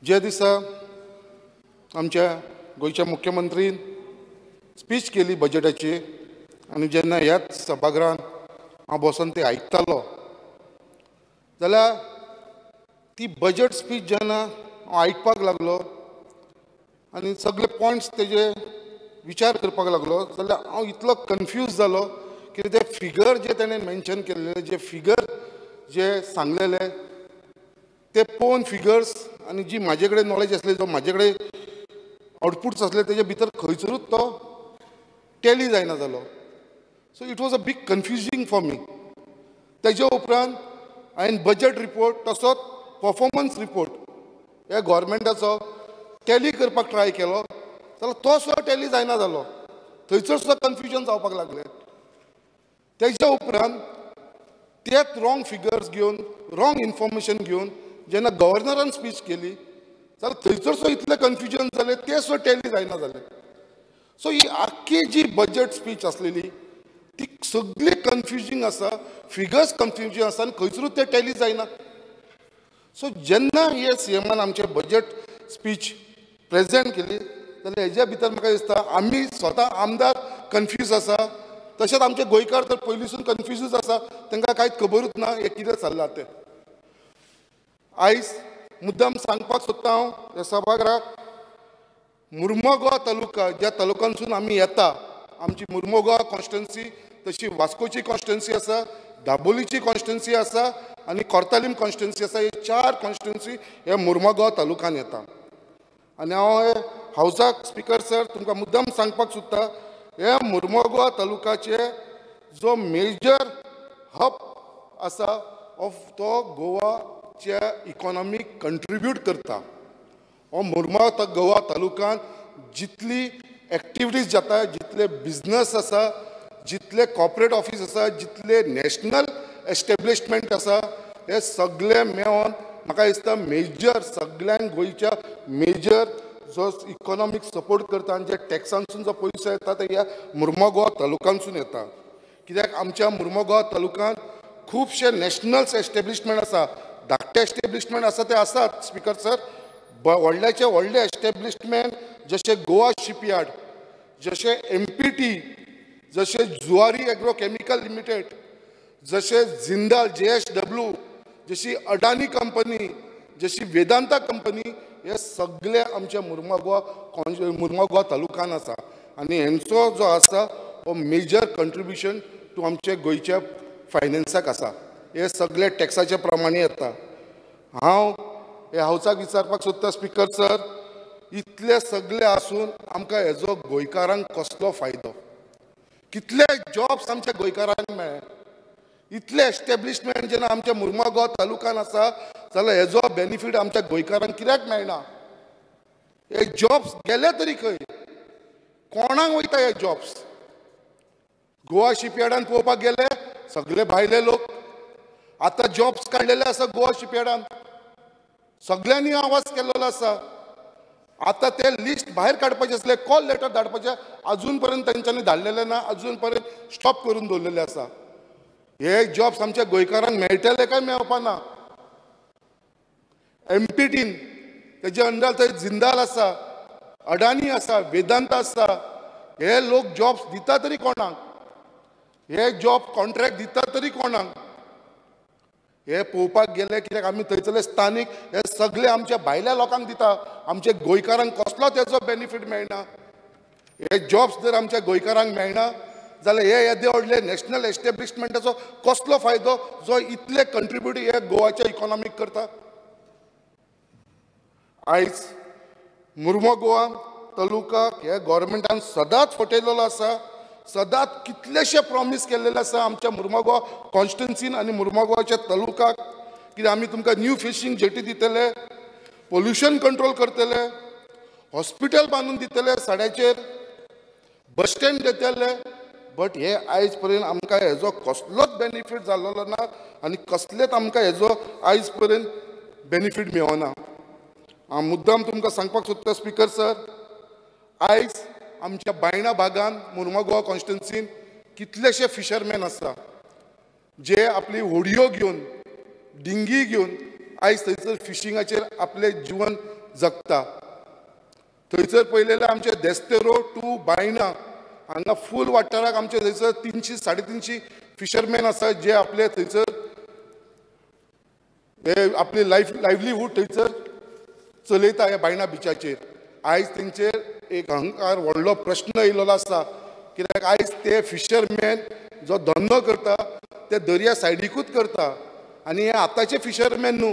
जे दिसा आमच्या गोयच्या मुख्यमंत्रीन स्पीच केली बजेटाची आणि जेन्ना ह्याच सभागृहात हांव बसून ते आयकतालो जाल्यार ती बजेट स्पीच जेन्ना हांव आयकपाक लागलो आनी सगळे पॉयंट्स तेजे विचार करपाक लागलो जाल्यार हांव इतलो कन्फ्यूज जालो की ते फिगर जे तेणें मेन्शन केल्ले जे फिगर जे सांगलेले ते पळोवन फिगर्स आनी जी म्हाजे कडेन नॉलेज आसली जो म्हाजे कडेन आउटपुट्स असले तेजे भितर खंयसरूच तो टॅली जायना जालो. So it was a big confusing for me. तेजे उपरांत हांवें बजेट रिपोर्ट तसोच परफॉर्मन्स रिपोर्ट ह्या गव्हर्मेंटाचो टॅली करपाक ट्राय केलो जाल्यार तो सुद्दां टॅली जायना जालो. थंयसर सुद्दां कन्फ्युजन जावपाक लागलें. तेजे उपरांत तेच रॉंग फिगर्स घेवन रॉंग इन्फॉर्मेशन घेवन जेन्ना गव्हर्नरान स्पीच केली जाल्यार थंयसर सुद्दां इतलें कन्फ्युजन जालें तें सुद्दां टॅली जायना जालें. सो ही आख्खी जी बजेट स्पीच आसलेली ती सगळी कन्फ्युजींग आसा, फिगर्स कन्फ्युजींग आसा आनी खंयसरूच तें टॅली जायना. सो जेन्ना हे सीएमान आमचे बजेट स्पीच प्रेजेंट केली जाल्यार हेज्या भितर म्हाका दिसता आमी स्वता आमदार कन्फ्यूज आसा, तशेंच आमचे गोंयकार तर पयलींसून कन्फ्युजूच आसा, तांकां कांयच खबरूच ना हे कितें चल्लां तें. आयज मुद्दाम सांगपाक सोदता हांव ह्या सभागृहाक मुर्मुगांव तालुका ज्या तालुक्यांसून आमी येता, आमची मुर्मुगांव कॉन्स्टिट्युन्सी तशी वास्कोची कॉन्स्टिट्युन्सी आसा, दाबोलीची कॉन्स्टिट्युन्सी आसा आनी कोर्तालीम कॉन्स्टिट्युन्सी आसा. हे 4 कॉन्स्टिट्युन्सी हे मुर्मुगांव तालुक्यान येता. आनी हांव हे हावजाक स्पिकर सर तुमकां मुद्दाम सांगपाक सोदता हे मुर्मुगांव तालुकाचे जो मेजर हब आसा ऑफ तो गोवाच्या इकॉनॉमीक कंट्रिब्यूट करता. हो मुर्मुगांव तालुक्यात जितली एक्टिविटीज जाता, जितले बिजनस आसा, जितले कॉर्पोरेट ऑफिस आसा, जितले नॅशनल एस्टॅब्लिशमेंट आसा, हे सगळे मेळोन म्हाका दिसता मेजर सगळ्यांक गोंयच्या मेजर जो इकॉनॉमीक सपोर्ट करता आनी जे टॅक्सांसून जो पयसो येता ते ह्या मुर्मुगांव तालुक्यांसून येता. कित्याक आमच्या मुर्मुगांव तालुक्यांत खुबशे नॅशनल एस्टॅब्लिशमेंट आसा, धाकटे एस्टॅब्लिशमेंट आसा ते आसात स्पिकर सर, व्हडल्याचे व्हडले एस्टॅब्लिशमेंट जशे गोवा शिपयार्ड, जशे MPT, जशे जुवारी एग्रो केमिकल लिमिटेड, जशे जिंदाल JSW, जशी अडानी कंपनी, जशी वेदांता कंपनी, हे सगळे आमच्या मुर्मुगांव तालुक्यान आसा. आनी हेंचो जो आसा हो मेजर कंट्रिब्युशन टू आमचे गोंयच्या फायनान्साक आसा. हे सगळे टॅक्साचे प्रमाणे येता. हांव हे हावसाक विचारपाक सोदता स्पिकर सर, इतले सगळे आसून आमकां हेजो गोंयकारांक कसलो फायदो? कितले जॉब्स आमच्या गोंयकारांक मेळ्ळे? इतले एस्टॅब्लिशमेंट जेन्ना आमच्या मुर्मुगांव तालुक्यान आसा जाल्यार हेजो बेनिफीट आमच्या गोंयकारांक कित्याक मेळना? हे जॉब्स गेले तरी खंय? कोणाक वयता हे जॉब्स? गोवा शिपयार्डान पळोवपाक गेले सगळे भायले लोक. आतां जॉब्स काडलेले आसा गोवा शिपयार्डान, सगळ्यांनी आवाज केल्लो आसा. आतां ते लिस्ट भायर काडपाचें आसलें, कॉल लेटर धाडपाचें, अजून पर्यंत तेंच्यांनी धाडलेलें ना, अजून पर्यंत स्टॉप करून दवरलेले आसा. हे जॉब्स आमच्या गोंयकारांक मेळटले काय मेळपाना? MPTन तेजे अंडर थंय जिंदाल आसा, अडानी आसा, वेदांता आसा. हे लोक जॉब्स दिता तरी कोणाक? हे जॉब कॉन्ट्रॅक्ट दिता तरी कोणाक? हे पळोवपाक गेले कित्याक आमी थंयसरले स्थानीक हे सगळे आमच्या भायल्या लोकांक दिता, आमच्या गोंयकारांक कसलो तेजो बेनिफीट मेळना. हे जॉब्स जर आमच्या गोंयकारांक मेळना जाल्यार हे येदे व्हडले नॅशनल एस्टॅब्लिशमेंटाचो कसलो फायदो जो इतले कंट्रिब्यूट हे गोवाच्या इकॉनॉमीक करता? आयज मुर्मुगांव तालुकाक हे गव्हर्मेंटान सदांच फटयलेलो आसा, सदांच कितलेशे प्रॉमीस केल्लेले आसा आमच्या मुर्मुगांव कॉन्स्टिट्युन्सीन आनी मुर्मुगांवच्या तालुकाक. कित्याक आमी तुमकां न्यू फिशींग जेटी दितले, पोल्युशन कंट्रोल करतले, हॉस्पिटल बांदून दितले साड्याचेर, बस स्टँड दितले. बट हे आयज पर्यंत आमकां हेजो कसलोच बेनिफीट जाल्लो ना आनी कसलेच आमकां हेजो आयज पर्यंत बेनिफीट मेळना. हांव मुद्दाम तुमकां सांगपाक सोदता स्पिकर सर, आयज आमच्या बायणा भागांत मुर्मुगांव कॉन्स्टिट्युन्सीन कितलेशे फिशरमॅन आसा जे आपली होडयो घेवन, डिंगी घेवन आयज थंयसर फिशिंगाचेर आपले जीवन जगता. थंयसर पळयलें आमचे देस्तेरो टू बायना हांगा फूल वाठाराक आमचे थंयसर 300-350 फिशरमॅन आसा जे आपले थंयसर आपली लायव्हलीहूड थंयसर चलयता ह्या बायना बिचाचेर. आयज तेंचेर एक अहंकार व्हडलो प्रश्न येयल्लो आसा, कित्याक आयज ते फिशरमॅन जो धंदो करता ते दर्या सायडीकूच करता. आनी हे आतांचे फिशरमॅन न्हू,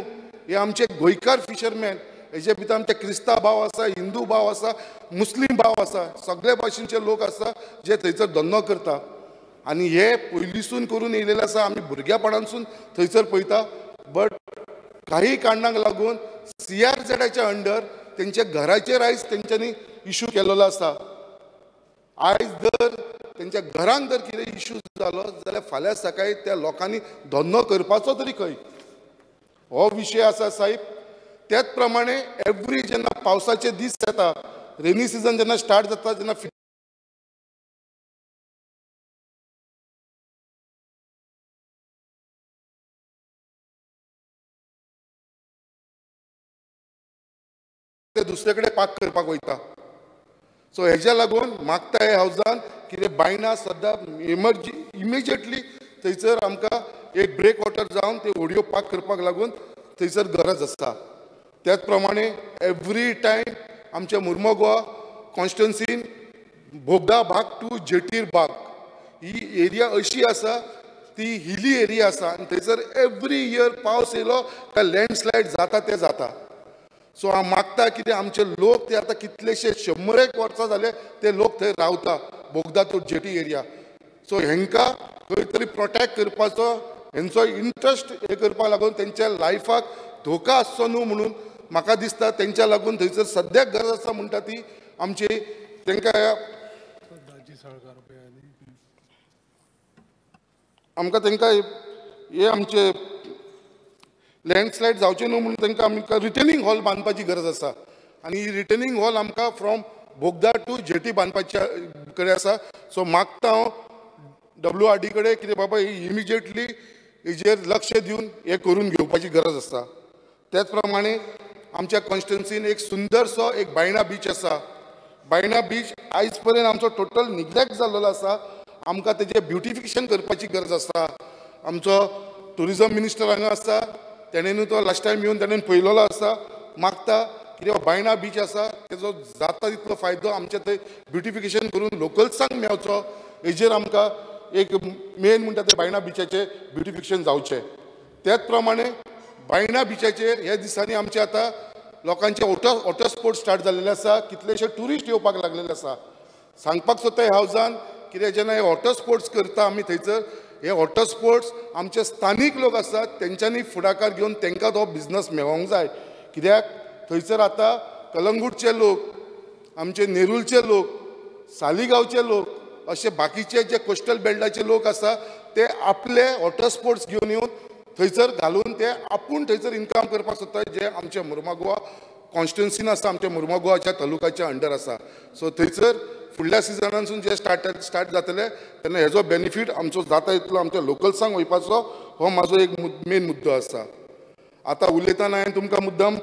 हे आमचे गोंयकार फिशरमॅन. हेजे भितर आमचे क्रिस्तांव भाव आसा, हिंदू भाव आसा, मुस्लीम भाव आसा, सगळे भाशेचे लोक आसा जे थंयसर धंदो करता. आनी हे पयलींसून करून येयलेले आसा, आमी भुरग्यापणानसून थंयसर पळयता. बट काही कारणांक लागून CRZच्या अंडर तेंच्या घराचेर आयज तेंच्यांनी इश्यू केलेलो आसा. आयज जर तेंच्या घरांक जर कितें इश्यू जालो जाल्यार फाल्यां सकाळी त्या लोकांनी धंदो करपाचो तरी खंय, हो विशय आसा साहेब. त्याच प्रमाणे एवरी जेन्ना पावसाचे दीस येता, रेनी सिजन जेन्ना स्टार्ट जाता, जेन्ना ते दुसरे कडेन पार्क करपाक वयता. सो हेज्या लागून मागता हे हावजान कितें बायना सद्दां इमिजिएटली थंयसर आमकां एक ब्रेक वॉटर जावन ते व्हडयो पार्क करपाक लागून थंयसर गरज आसता. त्याच प्रमाणे एवरी टायम आमच्या मुर्मगांव कॉन्स्टिट्युन्सीन बोगदा भाग टू जेटीर भाग ही एरिया अशी आसा, ती हिली एरिया आसा आनी थंयसर एवरी इयर पावस येयलो काय लँडस्लायड जाता ते जाता. सो हांव मागता कितें आमचे लोक ते आतां कितलेशे 100 वर्सां जाले ते लोक थंय रावता बोगदा टू जेटी एरिया. सो हेंकां खंय तरी प्रोटेक्ट करपाचो, हेंचो इंट्रस्ट हे करपाक लागून तेंच्या लायफाक धोका आसचो न्हू म्हणून म्हाका दिसता. तेंच्या लागून थंयसर सद्याक गरज आसा म्हणटा ती आमची तेंकां आमकां तेंकां हे आमचे लँडस्लायड जावचे न्हू म्हणून तांकां आमकां रिटेनिंग हॉल बांदपाची गरज आसा. आनी ही रिटेनिंग हॉल आमकां फ्रॉम बोगदा टू जेटी बांदपाच्या कडेन आसा. सो मागता हांव WRD कडेन कितें बाबा ही इमिजिएटली हेजेर लक्ष दिवन हे करून घेवपाची गरज आसा. त्याच प्रमाणे आमच्या कॉन्स्टिट्युन्सीन एक सुंदरसो एक बायणा बीच आसा. बायणा बीच आयज पर्यंत आमचो टोटल निग्लेक्ट जाल्लो आसा. आमकां तेजें ब्युटिफिकेशन करपाची गरज आसा. आमचो टुरिजम मिनिस्टर हांगा आसा, तेणेनूय तो लास्ट टायम येवन तेणेन पळयलेलो आसा. मागता कित्याक बायणा बीच आसा तेजो जाता तितलो फायदो आमच्या थंय ब्युटिफिकेशन करून लोकल्सांक मेळचो, हेजेर आमकां एक मेन म्हणटा ते बायणा बिचाचें ब्युटिफिकेशन जावचें. त्याच प्रमाणे बायणा बिचाचेर ह्या दिसांनी आमचे आतां लोकांचे वॉटर स्पोर्ट्स स्टार्ट जाल्लेले आसा. कितलेशे ट्युरिस्ट येवपाक लागलेले आसा. सांगपाक सोदता ह्या हावजान कित्याक जेन्ना हे वॉटर स्पोर्ट्स करता आमी थंयसर, हे वॉटर स्पोर्ट्स आमचे स्थानीक लोक आसात तेंच्यांनी फुडाकार घेवन तेंकां तो बिझनस मेळोंक जाय. कित्याक थंयसर आतां कलंगूटचे लोक, आमचे नेरूलचे लोक, सालिगांवचे लोक, असे बाकीचे जे कोस्टल बेल्टाचे लोक आसा ते आपले वॉटर स्पोर्ट्स घेवन येवन थंयसर घालून ते आपूण थंयसर इनकम करपाक सोदता, जे आमच्या मुर्मगांव कॉन्स्टिट्युन्सीन आसा, आमच्या मुर्मगांवाच्या तालुकाच्या अंडर आसा. सो थंयसर फुडल्या सिजनानसून जे स्टार्ट जातले तेन्ना हेजो बेनिफीट आमचो जाता इतलो आमच्या लोकल्सांक वयपाचो, हो म्हाजो एक मेन मुद्दो आसा. आतां उलयतना हांवें तुमकां मुद्दम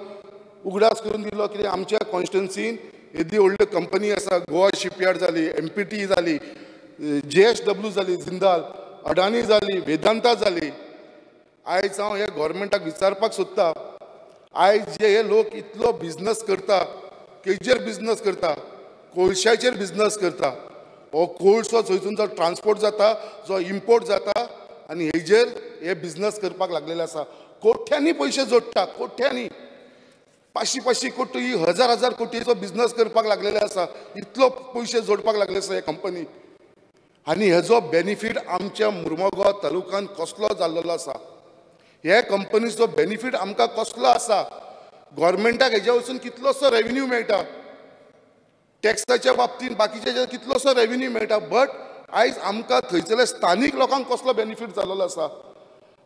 उगडास करून दिलो कितें आमच्या कॉन्स्टिट्युन्सीन येदी व्हडल्यो कंपनी आसा. गोवा शिपयार्ड जाली, MPT जाली, JSW जाली, जिंदाल, अडानी जाली, वेदांता जाली. आयज हांव हे गव्हर्मेंटाक विचारपाक सोदता, आयज जे हे लोक इतलो बिझनस करता, केजेर बिझनस करता, कोळशाचेर बिझनस करता, हो कोळसो थंयसून जो ट्रान्सपोर्ट जाता, जो इम्पोर्ट जाता आनी हेजेर हे बिझनस करपाक लागलेले आसा. कोट्यांनी पयशे जोडटा, कोट्यांनी 500 कोटी, 1000 कोटीचो बिझनस करपाक लागलेले आसा. इतलो पयशे जोडपाक लागले आसा हे कंपनी. आनी हेजो बेनिफीट आमच्या मुर्मगांव तालुक्यान कसलो जाल्लो आसा. हे कंपनीचो बेनिफीट आमकां कसलो आसा. गव्हर्मेंटाक हेज्या वचून कितलोसो रेव्हेन्यू मेळटा, टॅक्साच्या बाबतींत बाकीचे कितलोसो रेव्हेन्यू मेळटा. बट आयज आमकां थंयसरल्या स्थानीक लोकांक कसलो बेनिफीट जाल्लो आसा.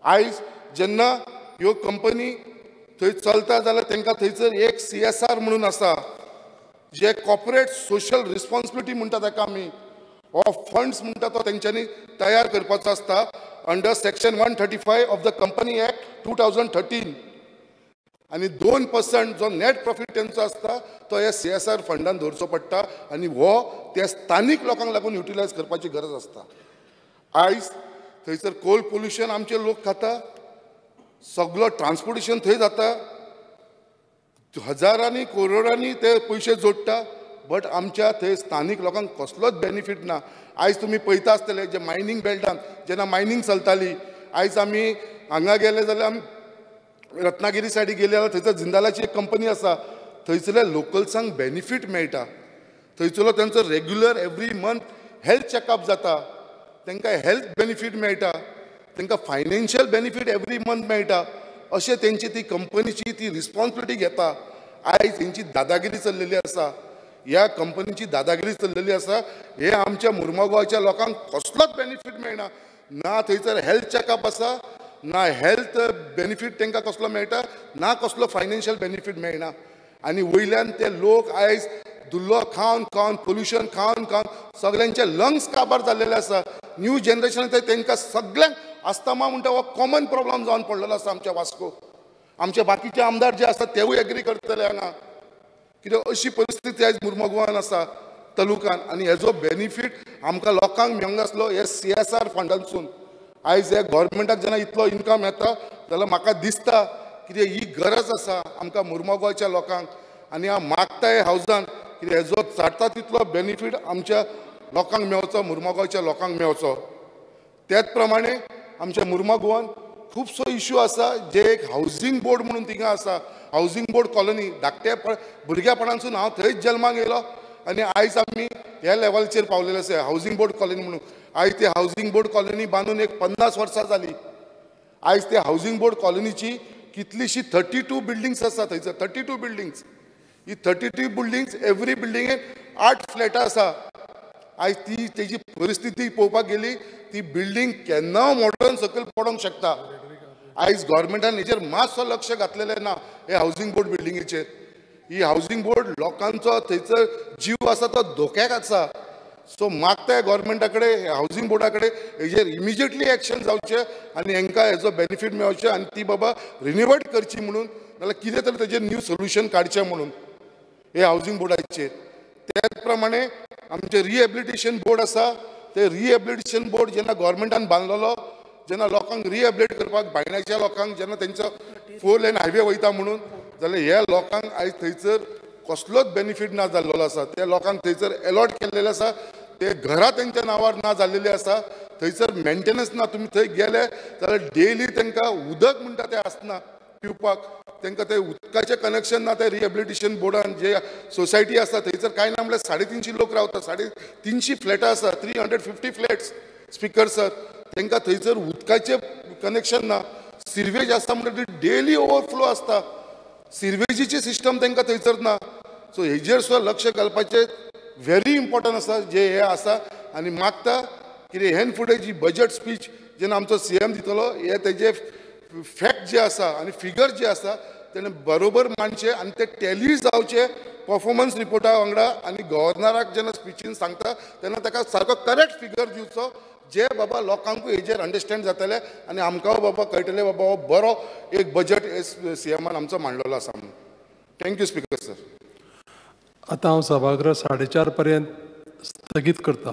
आयज जेन्ना ह्यो कंपनी थंय चलता जाल्यार तांकां थंयसर एक CSR म्हणून आसा, जे कॉर्पोरेट सोशल रिस्पॉन्सिबिलिटी म्हणटा ताका आमी, हो फंड्स म्हणटा तो तेंच्यांनी तयार करपाचो आसता under section 135 of the company act 2013. आणि 2% जो नेट प्रॉफिट त्यांचा असता तो ह्या CSR फंडान दवरचो पडटा आणि हो त्या स्थानिक लोकांक लागून युटिलायज करपाची गरज असता. आयज थंयसर कोल पोल्युशन आमचे लोक खाता, सगळो ट्रान्सपोर्टेशन थंय जाता, हजारांनी करोडांनी ते पयशे जोडटा, बट आमच्या थंय स्थानिक लोकांक कसलोच बेनिफीट ना. आयज तुमी पळयता आसतले जे मायनींग बेल्टान जेन्ना मायनींग चलताली, आयज आमी हांगा गेले जाल्यार रत्नागिरी सायडीक गेले जाल्यार थंयसर जिंदालाची एक कंपनी आसा, थंयसरल्या लोकल्सांक बेनिफीट मेळटा. थंयसरलो तेंचो regular every month health checkup जाता, तांकां हेल्थ बेनिफीट मेळटा, तांकां फायनान्शियल बेनिफीट एवरी मंथ मेळटा. अशें तेंची ती कंपनीची ती रिस्पॉन्सिबिलिटी घेता. आयज तेंची दादागिरी चल्लेली आसा, ह्या कंपनीची दादागिरी चल्लेली आसा. हे आमच्या मुर्मगांवच्या गोंयच्या लोकांक कसलोच बेनिफीट मेळना. ना थंयसर हेल्थ चॅकअप आसा, ना हेल्थ बेनिफीट तांकां कसलो मेळटा, ना कसलो फायनान्शियल बेनिफीट मेळना. आनी वयल्यान ते लोक आयज धुल्लो खावन खावन पोल्युशन खावन खावन सगळ्यांचे लंग्स काबार जाल्लेले आसा. न्यू जनरेशन तांकां सगळ्यांक अस्थमा म्हणटा हो कॉमन प्रॉब्लम जावन पडलेलो आसा आमच्या वास्को. आमचे बाकीचे आमदार जे आसा तेवूय एग्री करतले हांगा, कित्याक अशी परिस्थिती आयज मुर्मगांवान आसा तालुकान. आनी हेजो बेनिफीट आमकां लोकांक मेळूंक आसलो हे CSR फंडांतसून. आयज हे गव्हर्मेंटाक जेन्ना इतलो इन्कम येता जाल्यार म्हाका दिसता कितें ही गरज आसा आमकां मुर्मगांवच्या लोकांक. आनी हांव मागता हे हावजान कितें हेजो जाता तितलो बेनिफीट आमच्या लोकांक मेळचो, मुर्मगांवच्या लोकांक मेळचो. त्याच प्रमाणे आमच्या मुर्मगांवान खुबसो इश्यू आसा जे एक हावजींग बोर्ड म्हणून थिंगा आसा, हावजींग बोर्ड कॉलनी. धाकट्या भुरग्यापणांसून हांव थंयच जल्माक येयलो आनी आयज आमी ह्या लेवलचेर पावलेले आसा हावजींग बोर्ड कॉलनी म्हणून. आयज ती हावजींग बोर्ड कॉलनी बांदून एक 50 वर्सां जाली. आयज त्या हावजींग बोर्ड कॉलनीची कितलीशी 32 बिल्डिंग्स आसा थंयसर, 32 बिल्डिंग्स. ही 32 बिल्डिंग्स एवरी बिल्डिंगेक 8 फ्लॅटां आसा. आयज ती तेजी परिस्थिती पळोवपाक गेली, ती बिल्डींग केन्ना मॉडर्न सकयल पडोंक शकता. आयज गव्हर्मेंटान हेजेर मातसो लक्ष घातलेलें ना हे हावजींग बोर्ड बिल्डिंगेचेर. ही हावजींग बोर्ड लोकांचो थंयसर जीव आसा तो धोक्याक आसा. सो मागता गव्हर्मेंटा कडेन, हावजींग बोर्डा कडेन हेजेर इमिजिएटली एक्शन जावचें आनी हांकां हेजो बेनिफीट मेळचें आनी ती बाबा रिन्युवेट करची म्हणून, नाल्यार कितें तरी तेजेर न्यू सोल्युशन काडचें म्हणून हे हावजींग बोर्डाचेर. त्याच प्रमाणे आमचे रिहेबिलिटेशन बोर्ड आसा, ते रिहेबिलिटेशन बोर्ड जेन्ना गव्हर्मेंटान बांदलेलो, जेन्ना लोकांक रिहेबिलिट करपाक भायण्याच्या लोकांक जेन्ना तेंचो 4 लेन हायवे वयता म्हणून, जाल्यार ह्या लोकांक आयज थंयसर कसलोच बेनिफीट ना जाल्लो आसा. त्या लोकांक थंयसर अलॉट केल्लेले आसा, ते घरां तेंच्या नांवार ना जाल्लेली आसा. थंयसर मेंटेनन्स ना. तुमी थंय गेले जाल्यार डेली तांकां उदक म्हणटा तें आसना पिवपाक. तांकां ते उदकाचें कनेक्शन ना. ते रिहेबिलिटेशन बोर्डान जे सोसायटी आसा थंयसर कांय ना म्हणल्यार 350 लोक रावता. 350 फ्लॅटां आसा, 350 फ्लॅट्स स्पिकर्सार. तांकां थंयसर उदकाचें कनेक्शन ना. सिरवेज आसता म्हणटा ती डेली ओवरफ्लो आसता. सिरवेजीची सिस्टम तांकां थंयसर ना. सो हेजेर सुद्दां लक्ष घालपाचें व्हेरी इम्पॉर्टंट आसा जे हे आसा. आनी मागता कितें हेन फुडें जी बजट स्पीच जेन्ना आमचो CM दितलो, हे तेजे फॅक्ट जे आसा आनी फिगर जे आसा तेणें बरोबर मांडचे आनी ते टॅली जावचे परफॉर्मन्स रिपोर्टा वांगडा. आनी गव्हर्नराक जेन्ना स्पिचीन सांगता तेन्ना ताका सारको करेक्ट फिगर दिवचो, जे बाबा लोकांकूय हेजेर अंडरस्टँड जातले आनी आमकां बाबा कळटलें बाबा हो बरो एक बजट CMान आमचो मांडलेलो आसा म्हणून. Thank you speaker sir. आतां हांव सभागृह 4:30 पर्यंत स्थगीत करता.